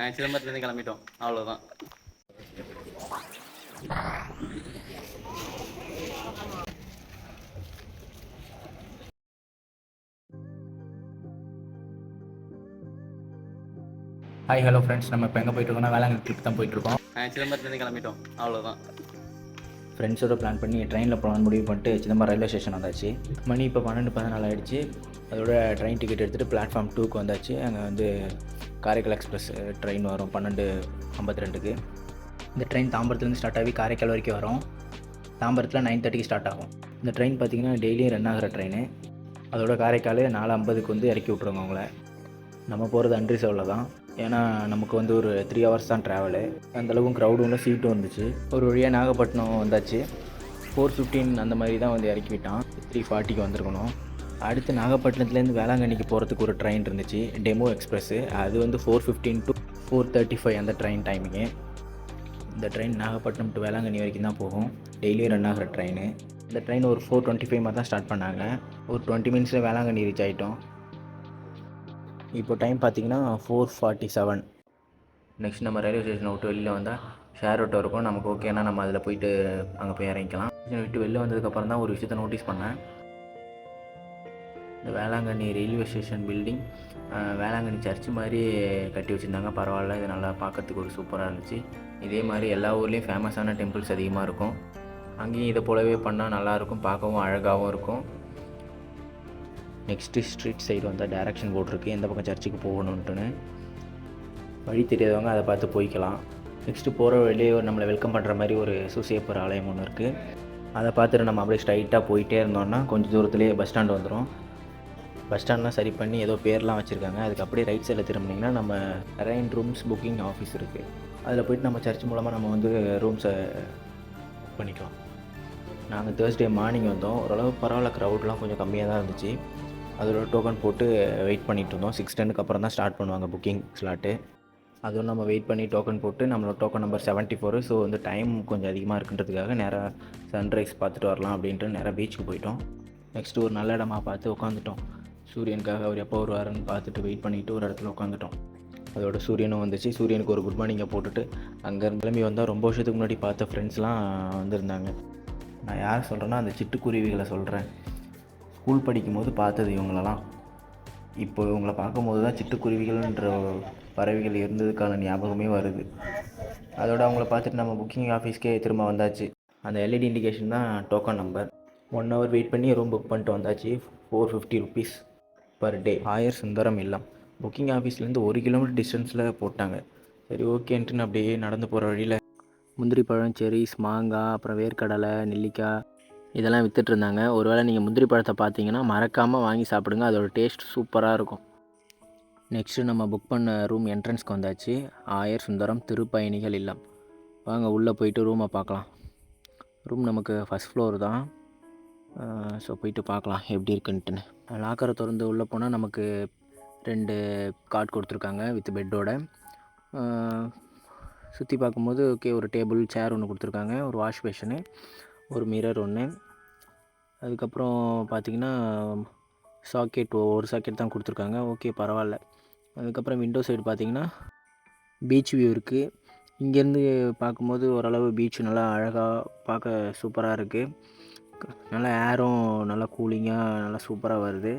சிதம்பரத்துலேருந்து கிளம்பிட்டோம், அவ்வளோதான். Hi hello friends, நம்ம இப்போ எங்கே போயிட்டுருக்கோம்னா வேளாங்கண்ணி ட்ரிப் தான் போயிட்டுருக்கோம். சிதம்பரத்துலேருந்து கிளம்பிட்டோம், அவ்வளோதான். ஃப்ரெண்ட்ஸோட பிளான் பண்ணி ட்ரெயினில் போகலான்னு முடிவு பண்ணிட்டு சிதம்பரம் ரயில்வே ஸ்டேஷன் வந்தாச்சு. மணி இப்போ 12:14 ஆகிடுச்சு. அதோட ட்ரெயின் டிக்கெட் எடுத்துகிட்டு பிளாட்ஃபார்ம் 2க்கு வந்தாச்சு. அங்கே வந்து காரைக்கால் எக்ஸ்பிரஸ் ட்ரெயின் வரும் 12:52க்கு. இந்த ட்ரெயின் தாம்பரத்துலேருந்து ஸ்டார்ட் ஆகி காரைக்கால் வரைக்கும் வரும். தாம்பரத்தில் 9:30க்கு ஸ்டார்ட் ஆகும். இந்த ட்ரெயின் பார்த்திங்கன்னா டெய்லியும் ரன் ஆகிற ட்ரெயின். அதோட காரைக்கால் 4:50க்கு வந்து இறக்கி விட்ருவோங்க அவங்கள. நம்ம போகிறது அன்ரிசர்வில் தான். ஏன்னா நமக்கு வந்து ஒரு 3 ஹவர்ஸ் தான் ட்ராவலு. அந்தளவுக்கும் க்ரௌடும் இல்லை, சீட்டும் வந்துச்சு. ஒரு வழியாக நாகப்பட்டினம் வந்தாச்சு. 4:15 அந்த மாதிரி தான் வந்து இறக்கி விட்டான். 3:40க்கு வந்திருக்கணும். அடுத்து நாகப்பட்டினத்துலேருந்து வேளாங்கண்ணிக்கு போகிறதுக்கு ஒரு ட்ரெயின் இருந்துச்சு, டெமோ எக்ஸ்பிரஸ்ஸு. அது வந்து 4:15 to 4:35 அந்த ட்ரெயின் டைமிங்கு. இந்த ட்ரெயின் நாகப்பட்டினம் டு வேளாங்கண்ணி வரைக்கும் தான் போகும், டெய்லியும் ரன் ஆகிற ட்ரெயின். இந்த ட்ரெயின் ஒரு 4:25 மாதிரி தான் ஸ்டார்ட் பண்ணாங்க. ஒரு 20 மினிட்ஸில் வேளாங்கண்ணி ரீச் ஆகிட்டோம். இப்போ டைம் பார்த்திங்கன்னா 4:47. நெக்ஸ்ட் நம்ம ரயில்வே ஸ்டேஷனை விட்டு வெளியில் வந்தால் ஷேர் ஆட்டோ இருக்கும். நமக்கு ஓகேனா நம்ம அதில் போயிட்டு அங்கே போய் இறங்கிக்கலாம். விட்டு வெளில வந்ததுக்கப்புறம் தான் ஒரு விஷயத்தை நோட்டீஸ் பண்ணேன். இந்த Velankanni railway station building Velankanni church மாதிரி கட்டி வச்சுருந்தாங்க. பரவாயில்ல, இது நல்லா பார்க்கறதுக்கு ஒரு சூப்பராக இருந்துச்சு. இதே மாதிரி எல்லா ஊர்லேயும் ஃபேமஸான டெம்பிள்ஸ் அதிகமாக இருக்கும். அங்கேயும் இதை போலவே பண்ணால் நல்லாயிருக்கும், பார்க்கவும் அழகாகவும் இருக்கும். நெக்ஸ்ட்டு ஸ்ட்ரீட் சைடு வந்தால் டைரக்ஷன் போர்டு இருக்குது, எந்த பக்கம் சர்ச்சுக்கு போகணுன்ட்டுன்னு. வழி தெரியாதவங்க அதை பார்த்து போய்க்கலாம். நெக்ஸ்ட்டு போகிற வழியே நம்மளை வெல்கம் பண்ணுற மாதிரி ஒரு சூசையப்பர் ஆலயம் ஒன்று இருக்குது. அதை பார்த்துட்டு நம்ம அப்படியே ஸ்ட்ரைட்டாக போயிட்டே இருந்தோம்னா கொஞ்சம் தூரத்துலேயே பஸ் ஸ்டாண்டு வந்துடும். பஸ் ஸ்டாண்ட்லாம் சரி பண்ணி ஏதோ பேர்லாம் வச்சுருக்காங்க. அதுக்கு அப்படியே ரைட் சைடில் திரும்பினீங்கன்னா நம்ம ரெயின் ரூம்ஸ் புக்கிங் ஆஃபீஸ் இருக்குது. அதில் போய்ட்டு நம்ம சர்ச் மூலமாக நம்ம வந்து ரூம்ஸை புக் பண்ணிக்கலாம். நாங்கள் தேர்ஸ்டே மார்னிங் வந்தோம். ஓரளவு பரவாயில்ல, க்ரௌட்லாம் கொஞ்சம் கம்மியாக தான் இருந்துச்சு. அதோட டோக்கன் போட்டு வெயிட் பண்ணிகிட்டு இருந்தோம். 6:10க்கு அப்புறம் தான் ஸ்டார்ட் பண்ணுவாங்க புக்கிங் ஸ்லாட்டு. அதுவும் நம்ம வெயிட் பண்ணி டோக்கன் போட்டு நம்மளோட டோக்கன் நம்பர் 74. ஸோ வந்து டைம் கொஞ்சம் அதிகமாக இருக்குன்றதுக்காக நேராக சன்ரைஸ் பார்த்துட்டு வரலாம் அப்படின்ட்டு நேராக பீச்சுக்கு போயிட்டோம். நெக்ஸ்ட்டு ஒரு நல்ல இடமா பார்த்து உட்காந்துட்டோம். சூரியனுக்காக அவர் எப்போ வருவாருன்னு பார்த்துட்டு வெயிட் பண்ணிவிட்டு ஒரு இடத்துல உட்காந்துட்டோம். அதோட சூரியனும் வந்துச்சு. சூரியனுக்கு ஒரு குட் மார்னிங்கை போட்டுட்டு அங்கேருந்து கிளம்பி வந்தால் ரொம்ப வருஷத்துக்கு முன்னாடி பார்த்த ஃப்ரெண்ட்ஸ்லாம் வந்திருந்தாங்க. நான் யார் சொல்கிறேன்னா அந்த சிட்டுக்குருவிகளை சொல்கிறேன். ஸ்கூல் படிக்கும்போது பார்த்தது இவங்களெல்லாம். இப்போ இவங்கள பார்க்கும்போது தான் சிட்டுக்குருவிகள்ன்ற பறவைகள் இருந்ததுக்கான ஞாபகமே வருது. அதோட அவங்கள பார்த்துட்டு நம்ம புக்கிங் ஆஃபீஸ்க்கே திரும்ப வந்தாச்சு. அந்த எல்இடி இண்டிகேஷன் தான் டோக்கன் நம்பர். 1 ஹவர் வெயிட் பண்ணி ரூம் புக் பண்ணிட்டு வந்தாச்சு. 450 rupees பர் டே. ஆயர் சுந்தரம் இல்லம். புக்கிங் ஆஃபீஸ்லேருந்து 1 கிலோமீட்டர் டிஸ்டன்ஸில் போட்டாங்க. சரி ஓகேன்ட்டு நான் அப்படியே நடந்து போகிற வழியில் முந்திரி பழம், செரிஸ், மாங்காய், அப்புறம் வேர்க்கடலை, நெல்லிக்காய் இதெல்லாம் விற்றுட்ருந்தாங்க. ஒருவேளை நீங்கள் முந்திரி பழத்தை பார்த்தீங்கன்னா மறக்காமல் வாங்கி சாப்பிடுங்க, அதோட டேஸ்ட் சூப்பராக இருக்கும். நெக்ஸ்ட்டு நம்ம புக் பண்ண ரூம் என்ட்ரன்ஸ்க்கு வந்தாச்சு. ஆயர் சுந்தரம் திருப்பயணிகள் இல்லம். வாங்க உள்ளே போயிட்டு ரூமை பார்க்கலாம். ரூம் நமக்கு ஃபஸ்ட் ஃப்ளோர் தான். ஸோ போயிட்டு பார்க்கலாம் எப்படி இருக்குன்ட்டுன்னு. லாக்கரை திறந்து உள்ளே போனால் நமக்கு 2 கார்ட் கொடுத்துருக்காங்க வித் பெட்டோட. சுற்றி பார்க்கும்போது ஓகே, ஒரு டேபிள் சேர் ஒன்று கொடுத்துருக்காங்க, ஒரு வாஷ் பேஷனு, ஒரு மிரர் ஒன்று. அதுக்கப்புறம் பார்த்திங்கன்னா ஒரு சாக்கெட் தான் கொடுத்துருக்காங்க. ஓகே, பரவாயில்ல. அதுக்கப்புறம் விண்டோ சைடு பார்த்திங்கன்னா பீச் வியூ இருக்குது. இங்கேருந்து பார்க்கும்போது ஓரளவு பீச் நல்லா அழகாக பார்க்க சூப்பராக இருக்குது. நல்லா ஏரும் நல்லா கூலிங்காக நல்லா சூப்பராக வருது.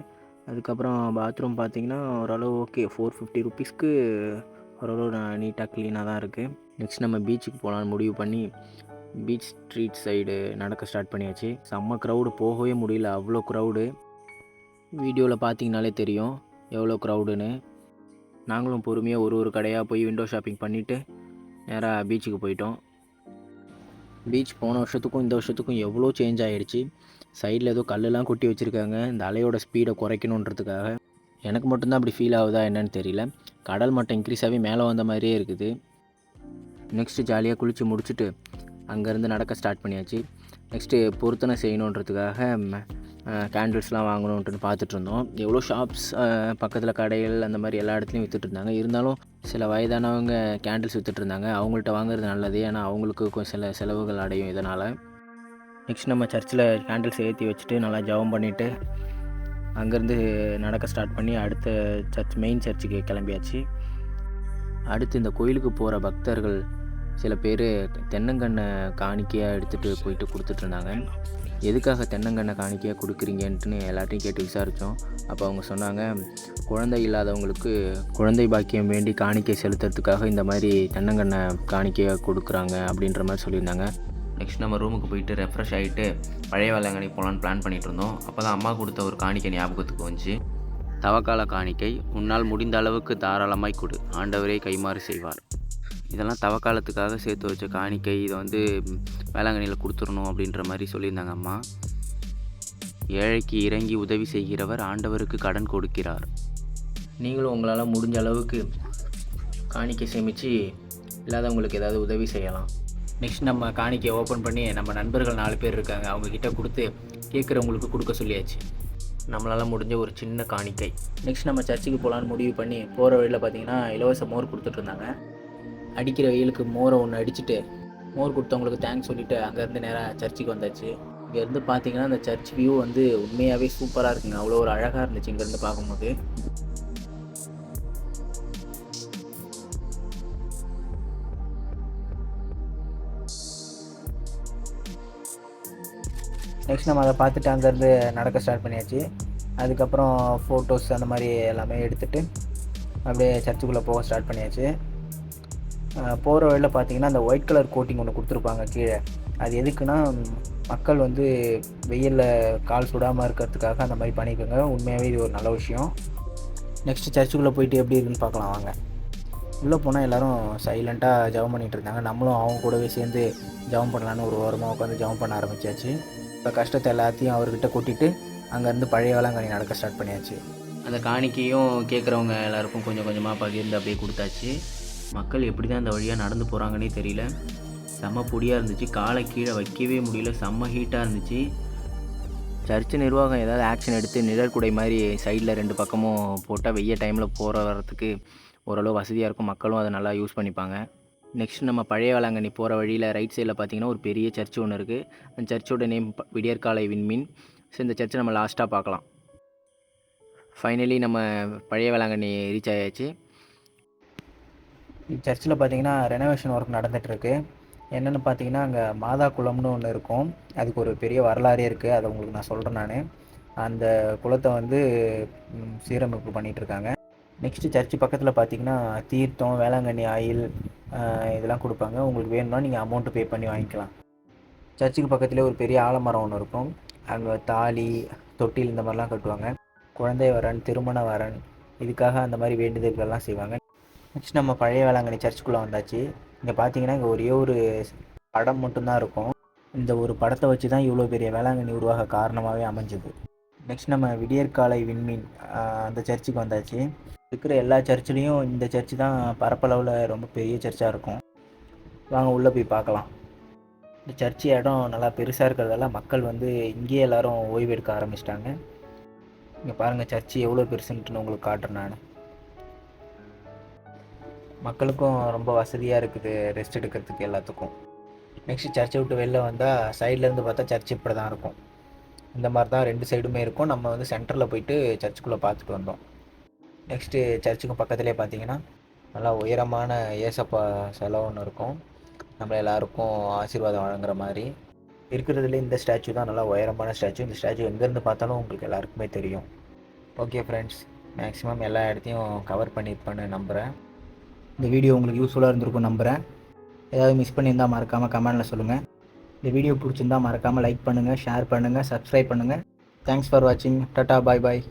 அதுக்கப்புறம் பாத்ரூம் பார்த்திங்கன்னா ஓரளவு ஓகே, 450 rupeesக்கு ஓரளவு நீட்டாக க்ளீனாக தான் இருக்குது. நெக்ஸ்ட் நம்ம பீச்சுக்கு போகலான்னு முடிவு பண்ணி பீச் ஸ்ட்ரீட் சைடு நடக்க ஸ்டார்ட் பண்ணியாச்சு. செம்ம க்ரௌடு, போகவே முடியல, அவ்வளோ க்ரௌடு. வீடியோவில் பார்த்தீங்கனாலே தெரியும் எவ்வளோ க்ரௌடுன்னு. நாங்களும் பொறுமையாக ஒரு கடையாக போய் விண்டோ ஷாப்பிங் பண்ணிவிட்டு நேராக பீச்சுக்கு போயிட்டோம். பீச் போன வருஷத்துக்கும் இந்த வருஷத்துக்கும் எவ்வளோ சேஞ்ச் ஆகிடுச்சு. சைடில் ஏதோ கல்லெலாம் கொட்டி வச்சுருக்காங்க, இந்த அலையோட ஸ்பீடை குறைக்கணுன்றதுக்காக. எனக்கு மட்டும்தான் அப்படி ஃபீல் ஆகுதா என்னன்னு தெரியல. கடல் மட்டம் இன்க்ரீஸ் ஆகி மேலே வந்த மாதிரியே இருக்குது. நெக்ஸ்ட்டு ஜாலியாக குளித்து முடிச்சுட்டு அங்கேருந்து நடக்க ஸ்டார்ட் பண்ணியாச்சு. நெக்ஸ்ட்டு பொருத்தனை செய்யணுன்றதுக்காக கேண்டில்ஸ்லாம் வாங்கணுன்ட்டு பார்த்துட்ருந்தோம். எவ்வளோ ஷாப்ஸ் பக்கத்தில் கடைகள் அந்த மாதிரி எல்லா இடத்துலையும் விற்றுட்ருந்தாங்க. இருந்தாலும் சில வயதானவங்க கேண்டில்ஸ் விற்றுட்ருந்தாங்க. அவங்கள்ட்ட வாங்குறது நல்லது, ஏன்னா அவங்களுக்கு சில செலவுகள் அடையும் இதனால். நெக்ஸ்ட் நம்ம சர்ச்சில் கேண்டில்ஸ் ஏற்றி வச்சுட்டு நல்லா ஜெபம் பண்ணிவிட்டு அங்கேருந்து நடக்க ஸ்டார்ட் பண்ணி அடுத்த மெயின் சர்ச்சுக்கு கிளம்பியாச்சு. அடுத்து இந்த கோயிலுக்கு போகிற பக்தர்கள் சில பேர் தென்னங்கன்னை காணிக்கையாக எடுத்துகிட்டு போயிட்டு கொடுத்துட்ருந்தாங்க. எதுக்காக தென்னங்கன்னை காணிக்கையாக கொடுக்குறீங்கன்ட்டுன்னு எல்லாத்தையும் கேட்டு விசாரித்தோம். அப்போ அவங்க சொன்னாங்க, குழந்தை இல்லாதவங்களுக்கு குழந்தை பாக்கியம் வேண்டி காணிக்கை செலுத்துறதுக்காக இந்த மாதிரி தென்னங்கன்னை காணிக்கையாக கொடுக்குறாங்க அப்படின்ற மாதிரி சொல்லியிருந்தாங்க. நெக்ஸ்ட் நம்ம ரூமுக்கு போயிட்டு ரெஃப்ரெஷ் ஆகிட்டு பழைய வேளாங்கண்ணி போகலான்னு பிளான் பண்ணிகிட்டு இருந்தோம். அப்போ தான் அம்மா கொடுத்த ஒரு காணிக்கை ஞாபகத்துக்கு வந்துச்சு. தவக்கால காணிக்கை, உன்னால் முடிந்த அளவுக்கு தாராளமாய் கொடு, ஆண்டவரே கைமாறு செய்வார். இதெல்லாம் தவக்காலத்துக்காக சேர்த்து வச்ச காணிக்கை. இதை வந்து வேளாங்கண்ணியில் கொடுத்துடணும் அப்படின்ற மாதிரி சொல்லியிருந்தாங்க அம்மா. ஏழைக்கு இறங்கி உதவி செய்கிறவர் ஆண்டவருக்கு கடன் கொடுக்கிறார். நீங்களும் உங்களால் முடிஞ்ச அளவுக்கு காணிக்கை சேமித்து இல்லாதவங்களுக்கு ஏதாவது உதவி செய்யலாம். நெக்ஸ்ட் நம்ம காணிக்கையை ஓப்பன் பண்ணி நம்ம நண்பர்கள் 4 பேர் இருக்காங்க, அவங்கக்கிட்ட கொடுத்து கேட்குறவங்களுக்கு கொடுக்க சொல்லியாச்சு. நம்மளால் முடிஞ்ச ஒரு சின்ன காணிக்கை. நெக்ஸ்ட் நம்ம சர்ச்சுக்கு போகலான்னு முடிவு பண்ணி போகிற வழியில் பார்த்திங்கன்னா இலவச மோர் கொடுத்துட்ருந்தாங்க. அடிக்கிற வெயிலுக்கு மோரை ஒன்று அடிச்சுட்டு மோர் கொடுத்தவங்களுக்கு தேங்க்ஸ் சொல்லிவிட்டு அங்கேருந்து நேராக சர்ச்சுக்கு வந்தாச்சு. இங்கேருந்து பார்த்தீங்கன்னா அந்த சர்ச் வியூ வந்து உண்மையாகவே சூப்பராக இருக்குங்க. அவ்வளோ ஒரு அழகாக இருந்துச்சு இங்கேருந்து பார்க்கும்போது. நெக்ஸ்ட் நம்ம அதை பார்த்துட்டு அங்கேருந்து நடக்க ஸ்டார்ட் பண்ணியாச்சு. அதுக்கப்புறம் ஃபோட்டோஸ் அந்த மாதிரி எல்லாமே எடுத்துகிட்டு அப்படியே சர்ச்சுக்குள்ளே போக ஸ்டார்ட் பண்ணியாச்சு. போகிற வழியில் பார்த்தீங்கன்னா அந்த ஒயிட் கலர் கோட்டிங் ஒன்று கொடுத்துருப்பாங்க கீழே. அது எதுக்குன்னா மக்கள் வந்து வெயிலில் கால் சுடாமல் இருக்கிறதுக்காக அந்த மாதிரி பண்ணிக்கோங்க. உண்மையாகவே இது ஒரு நல்ல விஷயம். நெக்ஸ்ட்டு சர்ச்சுக்குள்ளே போயிட்டு எப்படி இருக்குன்னு பார்க்கலாம் வாங்க. உள்ளே போனால் எல்லோரும் சைலண்ட்டாக ஜெபம் பண்ணிகிட்டு இருந்தாங்க. நம்மளும் அவங்க கூடவே சேர்ந்து ஜெபம் பண்ணலான்னு ஒரு ஓரமாக உட்காந்து ஜெபம் பண்ண ஆரம்பித்தாச்சு. இப்போ கஷ்டத்தை எல்லாத்தையும் அவர்கிட்ட கூட்டிகிட்டு அங்கேருந்து பழைய வேளாங்கண்ணி நடக்க ஸ்டார்ட் பண்ணியாச்சு. அந்த காணிக்கையும் கேட்குறவங்க எல்லாருக்கும் கொஞ்சம் கொஞ்சமாக பகிர்ந்து அப்படியே கொடுத்தாச்சு. மக்கள் எப்படி தான் இந்த வழியாக நடந்து போகிறாங்கன்னே தெரியல. செம்ம பொடியாக இருந்துச்சு, காலை கீழே வைக்கவே முடியல, செம்ம ஹீட்டாக இருந்துச்சு. சர்ச்சு நிர்வாகம் ஏதாவது ஆக்ஷன் எடுத்து நிழற்குடை மாதிரி சைடில் 2 பக்கமும் போட்டால் வெய்ய டைமில் போகிற வரத்துக்கு ஓரளவு வசதியாக இருக்கும். மக்களும் அதை நல்லா யூஸ் பண்ணிப்பாங்க. நெக்ஸ்ட் நம்ம பழைய வேளாங்கண்ணி போகிற வழியில் ரைட் சைடில் பார்த்திங்கன்னா ஒரு பெரிய சர்ச்சு ஒன்று இருக்குது. அந்த சர்ச்சோட நேம் விடியற்காலை விண்மீன். ஸோ இந்த சர்ச்சை நம்ம லாஸ்ட்டாக பார்க்கலாம். ஃபைனலி நம்ம பழைய வேளாங்கண்ணி ரீச் ஆயாச்சு. சர்ச்சில் பார்த்திங்கன்னா ரெனோவேஷன் ஒர்க் நடந்துகிட்ருக்கு. என்னென்னு பார்த்தீங்கன்னா அங்கே மாதா குளம்னு ஒன்று இருக்கும். அதுக்கு ஒரு பெரிய வரலாறே இருக்குது. அதை உங்களுக்கு நான் சொல்கிறேன். நான் அந்த குளத்தை வந்து சீரமைப்பு பண்ணிகிட்ருக்காங்க. நெக்ஸ்ட்டு சர்ச்சு பக்கத்தில் பார்த்திங்கன்னா தீர்த்தம், வேளாங்கண்ணி ஆயில் இதெல்லாம் கொடுப்பாங்க. உங்களுக்கு வேணும்னா நீங்கள் அமௌண்ட்டு பே பண்ணி வாங்கிக்கலாம். சர்ச்சுக்கு பக்கத்துலேயே ஒரு பெரிய ஆலமரம் ஒன்று இருக்கும். அங்கே தாலி, தொட்டில் இந்த மாதிரிலாம் கட்டுவாங்க. குழந்தை வரன், திருமண வரன், இதுக்காக அந்த மாதிரி வேண்டுதல்கள்லாம் செய்வாங்க. நெக்ஸ்ட் நம்ம பழைய வேளாங்கண்ணி சர்ச்சுக்குள்ளே வந்தாச்சு. இங்கே பார்த்தீங்கன்னா இங்கே ஒரே ஒரு படம் மட்டும்தான் இருக்கும். இந்த ஒரு படத்தை வச்சு தான் இவ்வளோ பெரிய வேளாங்கண்ணி உருவாக காரணமாகவே அமைஞ்சது. நெக்ஸ்ட் நம்ம விடியற்காலை விண்மீன் அந்த சர்ச்சுக்கு வந்தாச்சு. இருக்கிற எல்லா சர்ச்சிலையும் இந்த சர்ச்சு தான் பரப்பளவில் ரொம்ப பெரிய சர்ச்சாக இருக்கும். வாங்க உள்ளே போய் பார்க்கலாம். இந்த சர்ச்சு இடம் நல்லா பெருசாக இருக்கிறதால மக்கள் வந்து இங்கேயே எல்லோரும் ஓய்வு எடுக்க ஆரம்பிச்சிட்டாங்க. இங்கே பாருங்கள் சர்ச்சு எவ்வளோ பெருசுன்ட்டுன்னு உங்களுக்கு காட்டுறேன் நான். மக்களுக்கும் ரொம்ப வசதியாக இருக்குது ரெஸ்ட் எடுக்கிறதுக்கு எல்லாத்துக்கும். நெக்ஸ்ட்டு சர்ச்சை விட்டு வெளில வந்தால் சைட்லேருந்து பார்த்தா சர்ச் இப்படி தான் இருக்கும். இந்த மாதிரி தான் 2 சைடுமே இருக்கும். நம்ம வந்து சென்டரில் போயிட்டு சர்ச்சுக்குள்ளே பார்த்துட்டு வந்தோம். நெக்ஸ்ட்டு சர்ச்சுக்கும் பக்கத்துலேயே பார்த்தீங்கன்னா நல்லா உயரமான ஏசப்பா சிலை ஒன்று இருக்கும். நம்ம எல்லாருக்கும் ஆசீர்வாதம் வழங்குற மாதிரி இருக்கிறதுல இந்த ஸ்டாச்சு தான் நல்லா உயரமான ஸ்டாச்சு. இந்த ஸ்டாச்சு எங்கேருந்து பார்த்தாலும் உங்களுக்கு எல்லாருக்குமே தெரியும். ஓகே ஃப்ரெண்ட்ஸ், மேக்ஸிமம் எல்லா இடத்தையும் கவர் பண்ணியிருப்பேன்னு நம்புகிறேன். இந்த வீடியோ உங்களுக்கு யூஸ்ஃபுல்லாக இருந்திருக்கும் நம்புகிறேன். ஏதாவது மிஸ் பண்ணியிருந்தால் மறக்காமல் கமெண்டில் சொல்லுங்கள். இந்த வீடியோ பிடிச்சிருந்தால் மறக்காமல் லைக் பண்ணுங்கள், ஷேர் பண்ணுங்கள், சப்ஸ்கிரைப் பண்ணுங்கள். தேங்க்ஸ் ஃபார் வாட்சிங். டாடா, பாய் பாய்.